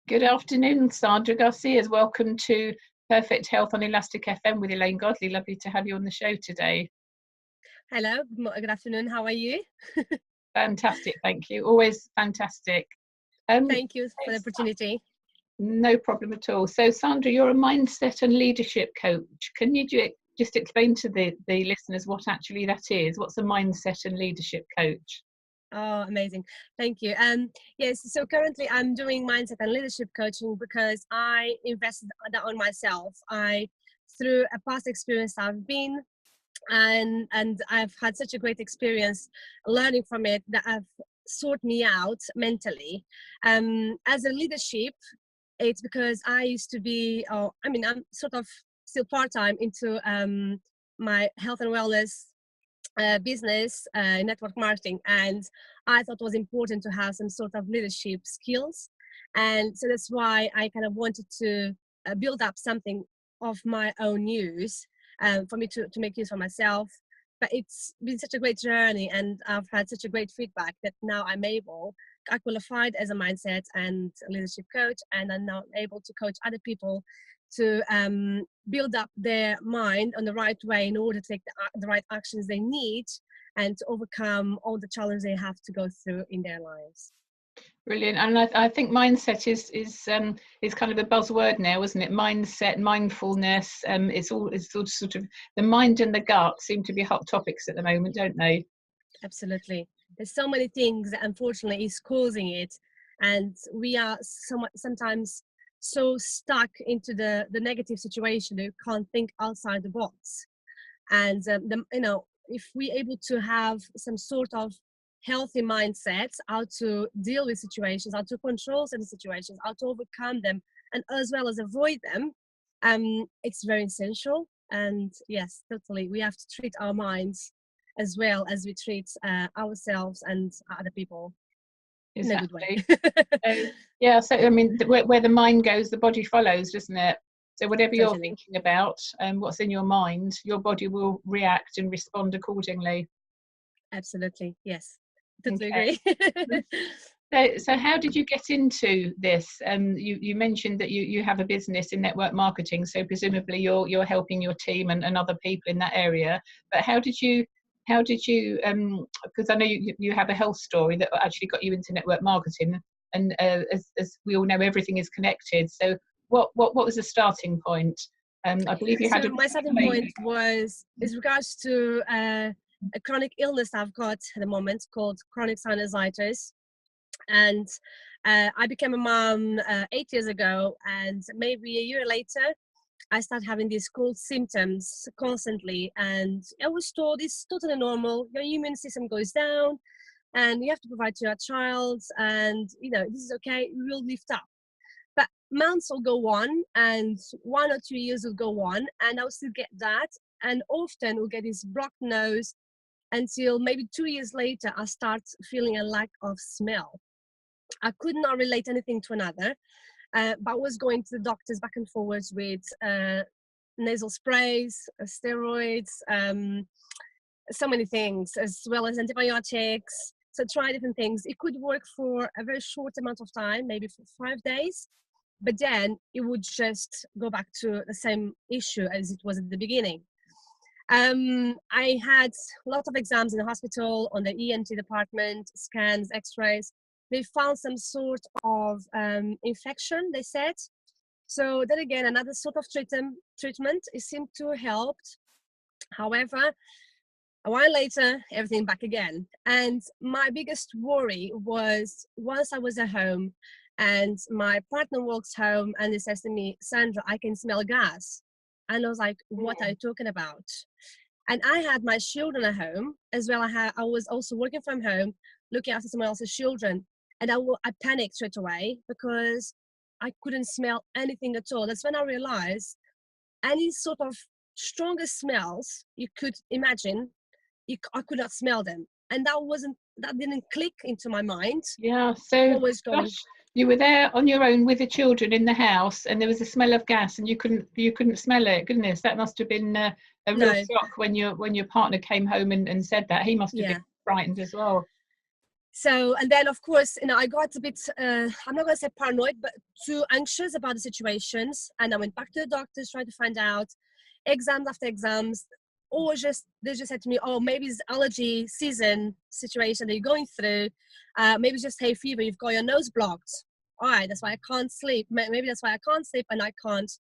Good afternoon, Sandra Garcia. Welcome to Perfect Health on Elastic FM with Elaine Godley. Lovely to have you on the show today. Hello, good afternoon. How are you? Fantastic, thank you. Always fantastic. Thank you for the opportunity. No problem at all. So, Sandra, you're a mindset and leadership coach. Can you just explain to the listeners what actually that is? What's a mindset and leadership coach? Oh, amazing. Thank you. Yes, so currently I'm doing mindset and leadership coaching because I invested that on myself. Through a past experience I've been and I've had such a great experience learning from it that I've sorted me out mentally. As a leadership, it's because I used to be, I'm sort of still part-time into my health and wellness business, network marketing, and I thought it was important to have some sort of leadership skills. And so that's why I kind of wanted to build up something of my own use for me to make use for myself. But it's been such a great journey, and I've had such a great feedback that now I qualified as a mindset and leadership coach, and I'm now able to coach other people to build up their mind on the right way in order to take the right actions they need and to overcome all the challenges they have to go through in their lives. Brilliant. And I think mindset is kind of a buzzword now, isn't it? Mindset, mindfulness. It's all sort of the mind and the gut seem to be hot topics at the moment, don't they? Absolutely. There's so many things that unfortunately is causing it, and we are sometimes so stuck into the negative situation that you can't think outside the box. And if we're able to have some sort of healthy mindsets, how to deal with situations, how to control certain situations, how to overcome them, and as well as avoid them, it's very essential. And yes, totally, we have to treat our minds as well as we treat ourselves and other people. Exactly. So I mean, where the mind goes, the body follows, doesn't it? So whatever you're thinking about and what's in your mind, your body will react and respond accordingly. Absolutely, yes, totally agree. So how did you get into this? You mentioned that you have a business in network marketing, so presumably you're helping your team and other people in that area. But how did you because I know you have a health story that actually got you into network marketing, and as we all know, everything is connected. So what was the starting point? I believe you had my starting point was regards to a chronic illness I've got at the moment called chronic sinusitis, and I became a mom 8 years ago, and maybe a year later I started having these cold symptoms constantly, and I was told it's totally normal. Your immune system goes down, and you have to provide to your child, and this is okay. We will lift up. But months will go on, and 1 or 2 years will go on, and I'll still get that, and often we'll get this blocked nose until maybe 2 years later I start feeling a lack of smell. I could not relate anything to another. But I was going to the doctors back and forwards with nasal sprays, steroids, so many things, as well as antibiotics. So try different things. It could work for a very short amount of time, maybe for 5 days, but then it would just go back to the same issue as it was at the beginning. I had lots of exams in the hospital, on the ENT department, scans, x-rays. They found some sort of infection, they said. So then again, another sort of treatment, it seemed to help. However, a while later, everything back again. And my biggest worry was once I was at home and my partner walks home and he says to me, "Sandra, I can smell gas." And I was like, "What are you talking about?" And I had my children at home as well. I was also working from home, looking after someone else's children. And I panicked straight away because I couldn't smell anything at all. That's when I realized any sort of strongest smells you could imagine, I could not smell them. And that didn't click into my mind. Yeah, so what was going. You were there on your own with the children in the house, and there was a smell of gas, and you couldn't smell it. Goodness, that must have been a real shock when your partner came home and said that. He must have been frightened as well. So, and then of course, I got a bit, I'm not going to say paranoid, but too anxious about the situations. And I went back to the doctors, trying to find out, exams after exams, or they just said to me, oh, maybe it's allergy season situation that you're going through. Maybe it's just hay fever, you've got your nose blocked. All right, that's why I can't sleep. Maybe that's why I can't sleep and I can't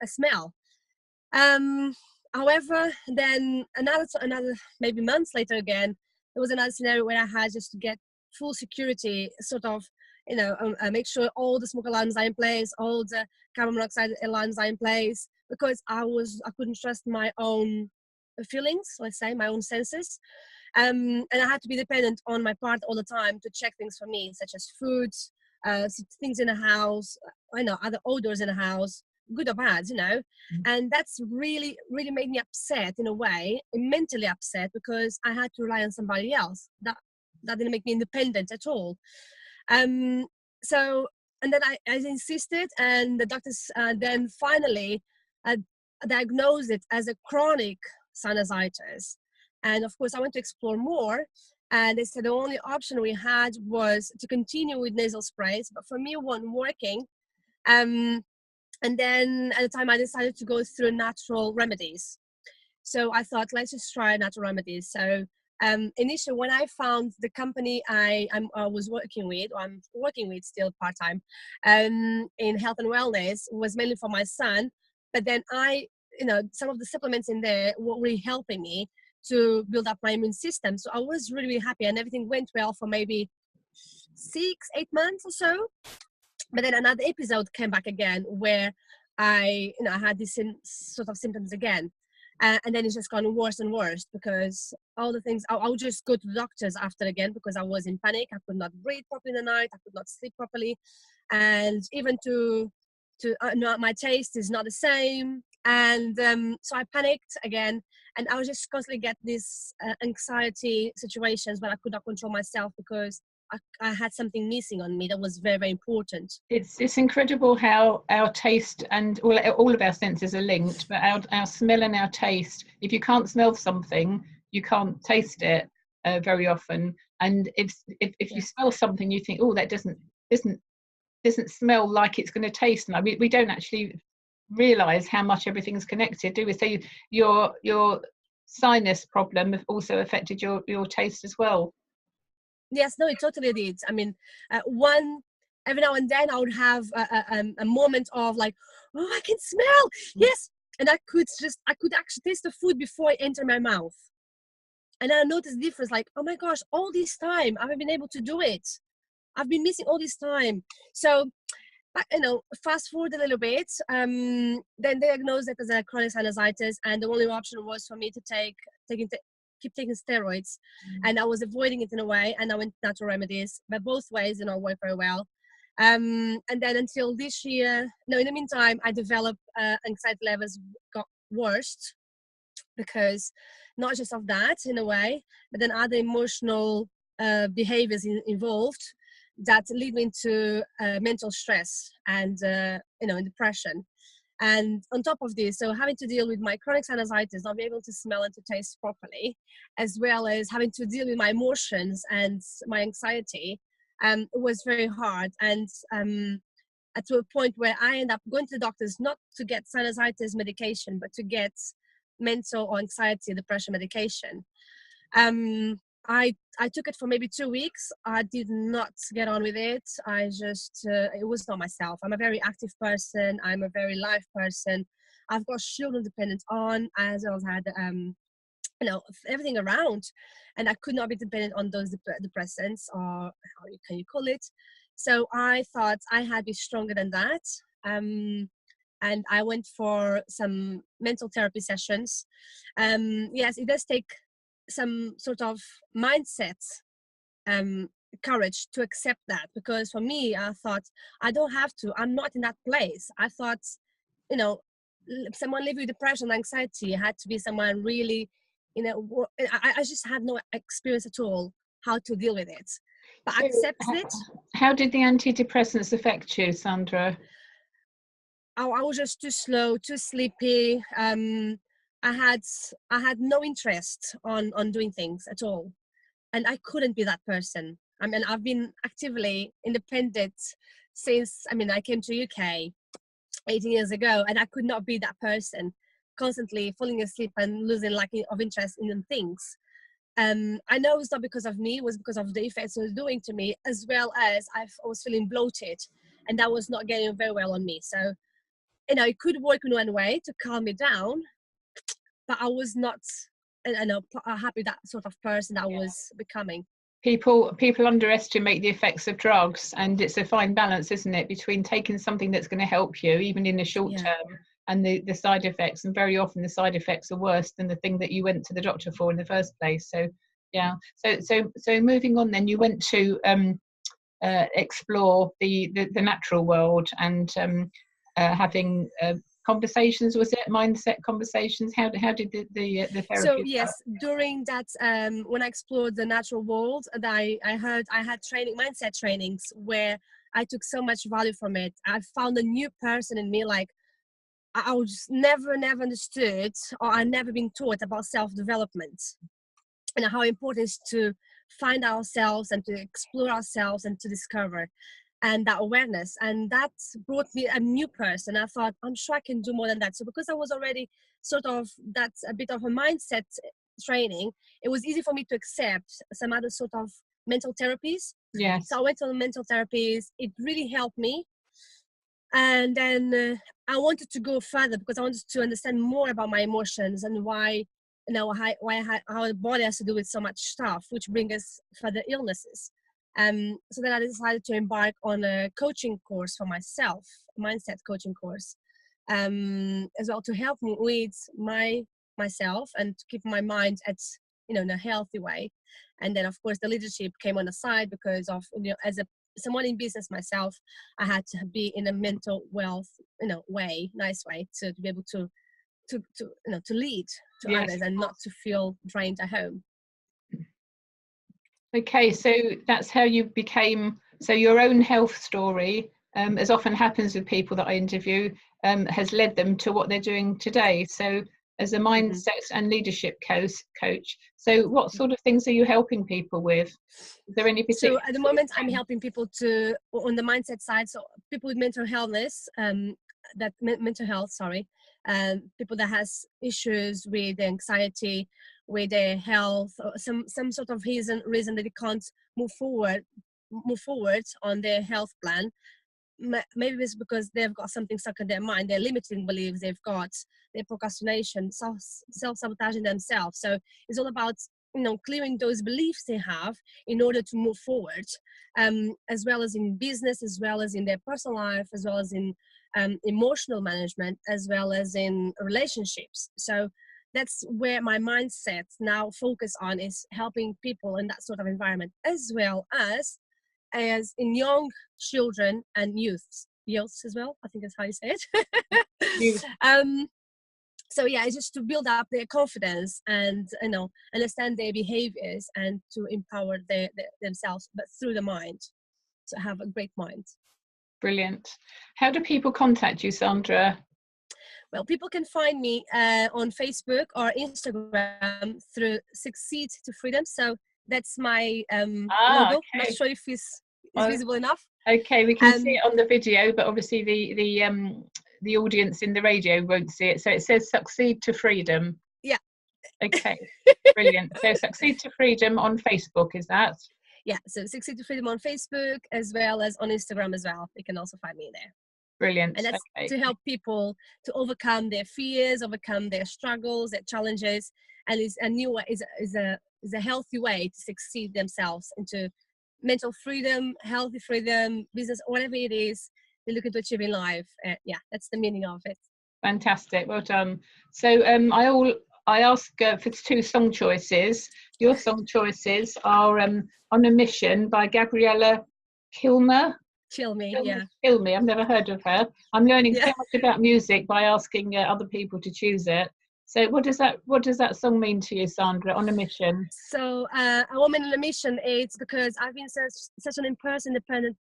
smell. However, then another maybe months later again, there was another scenario where I had just to get full security, sort of, make sure all the smoke alarms are in place, all the carbon monoxide alarms are in place, because I couldn't trust my own feelings, let's say, my own senses. And I had to be dependent on my partner all the time to check things for me, such as food, things in the house, other odors in the house, good or bad, and that's really, really made me upset in a way, mentally upset, because I had to rely on somebody else. That didn't make me independent at all. So, and then I insisted, and the doctors then finally diagnosed it as a chronic sinusitis. And of course, I went to explore more, and they said the only option we had was to continue with nasal sprays, but for me, it wasn't working. And then at the time, I decided to go through natural remedies. So I thought, let's just try natural remedies. So initially, when I found the company I was working with, or I'm working with still part-time, in health and wellness, was mainly for my son. But then some of the supplements in there were really helping me to build up my immune system. So I was really, really happy, and everything went well for maybe 6-8 months or so. But then another episode came back again where I had these sort of symptoms again. And then it's just gone worse and worse, because all the things, I would just go to the doctors after again, because I was in panic. I could not breathe properly in the night. I could not sleep properly. And even my taste is not the same. And so I panicked again. And I was just constantly get these anxiety situations where I could not control myself, because I had something missing on me that was very, very important. It's incredible how our taste and all of our senses are linked, but our smell and our taste, if you can't smell something, you can't taste it very often. And if you smell something, you think, oh, that doesn't smell like it's going to taste. And we don't actually realize how much everything's connected, do we? So your sinus problem also affected your taste as well. Yes, no, it totally did. I mean, every now and then I would have a moment of like, oh, I can smell, yes, and I could actually taste the food before it entered my mouth, and I noticed the difference. Like, oh my gosh, all this time I haven't been able to do it. I've been missing all this time. So, fast forward a little bit. Then diagnosed it as a chronic sinusitis, and the only option was for me to keep taking steroids, and I was avoiding it in a way, and I went natural remedies, but both ways did not work very well. And then until this year, in the meantime, I developed anxiety levels got worse, because not just of that in a way, but then other emotional behaviors involved that lead me into mental stress and depression. And on top of this, so having to deal with my chronic sinusitis, not being able to smell and to taste properly, as well as having to deal with my emotions and my anxiety, was very hard. And to a point where I end up going to the doctors, not to get sinusitis medication, but to get mental or anxiety depression medication. I took it for maybe 2 weeks. I did not get on with it. I just, it was not myself. I'm a very active person. I'm a very live person. I've got children dependent on, as well as had, everything around. And I could not be dependent on those depressants, or how can you call it. So I thought I had to be stronger than that. And I went for some mental therapy sessions. Yes, it does take some sort of mindset, courage to accept that, because for me, I thought I don't have to. I'm not in that place. I thought, someone living with depression, anxiety had to be someone really, I just had no experience at all how to deal with it. But I accepted it. How did the antidepressants affect you, Sandra? I was just too slow, too sleepy. I had no interest on doing things at all. and I couldn't be that person. I mean, I've been actively independent since, I mean, I came to UK 18 years ago, and I could not be that person, constantly falling asleep and losing lack of interest in things. I know it's not because of me, it was because of the effects it was doing to me, as well as I was feeling bloated, and that was not getting very well on me. So, you know, it could work in one way to calm me down, but I was not, you know, happy that sort of person that I was becoming. People underestimate the effects of drugs, and it's a fine balance, isn't it, between taking something that's going to help you even in the short term, and the side effects, and very often the side effects are worse than the thing that you went to the doctor for in the first place. So yeah, so moving on, then you went to explore the natural world, and having conversations. Was it mindset conversations? How did the therapy so yes start? During that, when I explored the natural world, and I heard I had mindset trainings where I took so much value from it. I found a new person in me. Like, I was never understood, or I never been taught about self-development and how important it is to find ourselves and to explore ourselves and to discover, and that awareness. And that brought me a new person. I thought, I'm sure I can do more than that. So because I was already sort of, that's a bit of a mindset training, it was easy for me to accept some other sort of mental therapies. Yes. So I went on mental therapies. It really helped me. And then I wanted to go further because I wanted to understand more about my emotions and why, you know, how the body has to do with so much stuff, which brings us further illnesses. So then I decided to embark on a coaching course for myself, mindset coaching course, as well, to help me with myself and to keep my mind at, you know, in a healthy way. And then of course the leadership came on the side because of, you know, as someone in business myself, I had to be in a mental wealth, you know, nice way to be able to you know, to lead to others and not to feel drained at home. Okay, so that's how you became, so your own health story, as often happens with people that I interview, has led them to what they're doing today. So as a mindset and leadership coach, so what sort of things are you helping people with? Is there any particular? So at the moment, I'm helping people to, on the mindset side, so people with mental illness, people that has issues with anxiety, with their health, or some sort of reason that they can't move forward on their health plan. Maybe it's because they've got something stuck in their mind, their limiting beliefs they've got, their procrastination, self-sabotaging themselves. So it's all about, you know, clearing those beliefs they have in order to move forward, as well as in business, as well as in their personal life, as well as in emotional management, as well as in relationships. So that's where my mindset now focus on, is helping people in that sort of environment, as well as in young children and youths as well, I think that's how you say it. So yeah, it's just to build up their confidence and, you know, understand their behaviors and to empower themselves, but through the mind, to have a great mind. Brilliant. How do people contact you, Sandra? Well, people can find me on Facebook or Instagram through Succeed to Freedom. So that's my logo. Okay. Not sure if it's visible enough. Okay, we can see it on the video, but obviously the audience in the radio won't see it. So it says Succeed to Freedom. Yeah. Okay, brilliant. So Succeed to Freedom on Facebook, is that? Yeah, so Succeed to Freedom on Facebook, as well as on Instagram as well. You can also find me there. Brilliant. And that's to help people to overcome their fears, overcome their struggles, their challenges, and is a new way, is a healthy way to succeed themselves into mental freedom, healthy freedom, business, whatever it is they're looking to achieve in life. Yeah, that's the meaning of it. Fantastic, well done. So I ask for 2 song choices. Your song choices are On a Mission by Gabriella Kilmer. Kill Me. I've never heard of her. I'm learning so much about music by asking other people to choose it. So what does that song mean to you, Sandra? On a Mission. So a woman on a mission, it's because I've been such an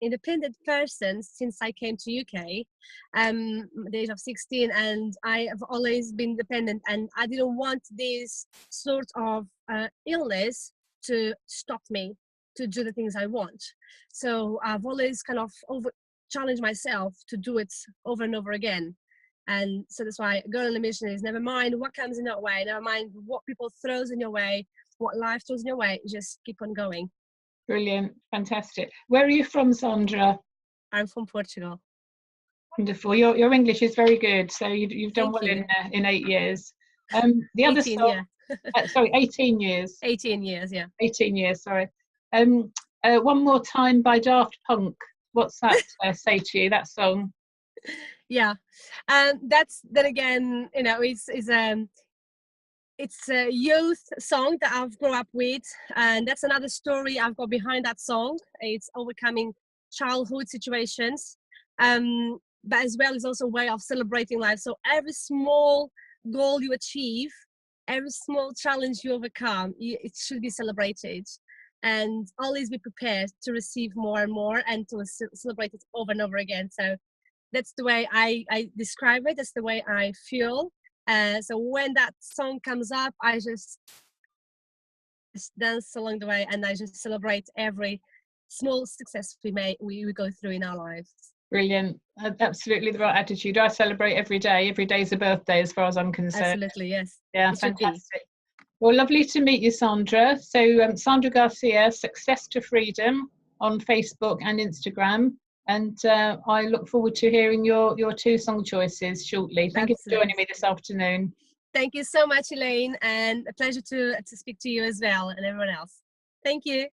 independent person since I came to UK, the age of 16, and I have always been independent, and I didn't want this sort of illness to stop me to do the things I want. So I've always kind of challenged myself to do it over and over again. And so that's why Girl on a Mission is never mind what comes in your way, never mind what people throws in your way, what life throws in your way, just keep on going. Brilliant, fantastic. Where are you from, Sandra? I'm from Portugal. Wonderful. Your English is very good, so you've done Thank well you. in 8 years. The other 18, song, yeah. sorry, 18 years. 18 years, yeah. 18 years, sorry. One More Time by Daft Punk. What's that say to you, that song? Yeah, that's then again, you know, it's a youth song that I've grown up with, and that's another story I've got behind that song. It's overcoming childhood situations, but as well as also a way of celebrating life. So every small goal you achieve, every small challenge you overcome, it should be celebrated, and always be prepared to receive more and more and to celebrate it over and over again. So that's the way I describe it. That's the way I feel. So when that song comes up, I just dance along the way, and I just celebrate every small success we go through in our lives. Brilliant. Absolutely the right attitude. I celebrate every day. Every day is a birthday as far as I'm concerned. Absolutely, yes. Yeah, fantastic. Well, lovely to meet you, Sandra. So Sandra Garcia, Success to Freedom on Facebook and Instagram. And I look forward to hearing your 2 song choices shortly. Thank you for joining me this afternoon. Thank you so much, Elaine, and a pleasure to speak to you as well, and everyone else. Thank you.